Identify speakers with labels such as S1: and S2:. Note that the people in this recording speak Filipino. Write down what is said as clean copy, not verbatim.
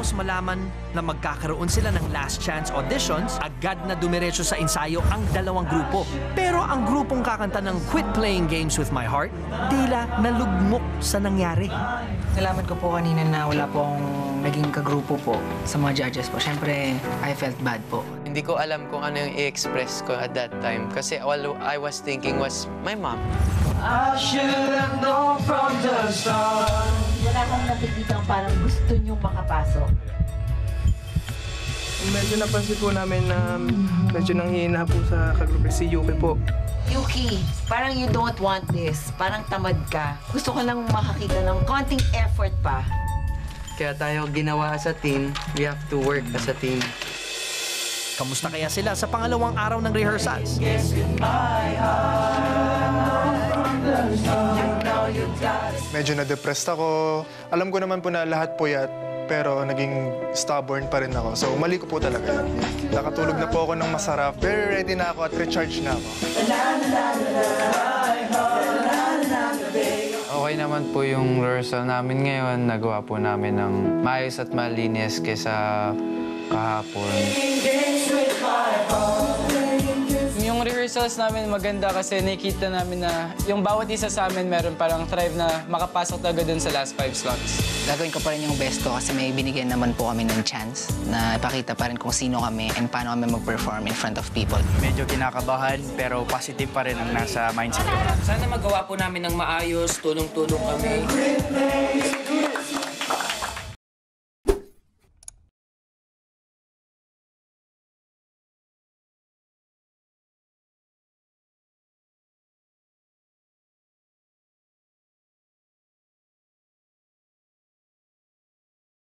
S1: Matapos malaman na magkakaroon sila ng last chance auditions, agad na dumiretso sa ensayo ang dalawang grupo. Pero ang grupong kakanta ng Quit Playing Games with My Heart, tila nalugmok sa nangyari.
S2: Nalaman ko po kanina na wala pong naging kagrupo po sa mga judges po. Siyempre, I felt bad po.
S3: Hindi ko alam kung ano yung i-express ko at that time kasi all I was thinking was my mom.
S4: I should have known from the start.
S5: Wala akong nakikita parang gusto niyong makapasok.
S6: Medyo napansin po namin na medyo nanghihina po sa kagrupo si Yuki po.
S5: Yuki, parang you don't want this. Parang tamad ka. Gusto ko lang makakita ng konting effort pa.
S3: Kaya tayo ginawa as a team, we have to work as a team.
S1: Kamusta kaya sila sa pangalawang araw ng rehearsals?
S7: Medyo na-depressed ako. Alam ko naman po na lahat puyat, pero naging stubborn pa rin ako. So, mali ko po talaga. Nakatulog na po ako ng masarap. Very ready na ako at recharge na ako.
S3: Okay naman po yung rehearsal namin ngayon. Nagawa po namin ng maayos at malinis kaysa kahapon.
S8: Yung rehearsals namin maganda kasi nakikita namin na yung bawat isa sa amin meron parang thrive na makapasok talaga dun sa last 5 slots.
S2: Gagawin ko pa rin yung best ko kasi may binigyan naman po kami ng chance na ipakita pa rin kung sino kami and paano kami mag-perform in front of people.
S9: Medyo kinakabahan pero positive pa rin ang nasa mindset ko.
S10: Sana magawa po namin ng maayos, tulong-tulong kami.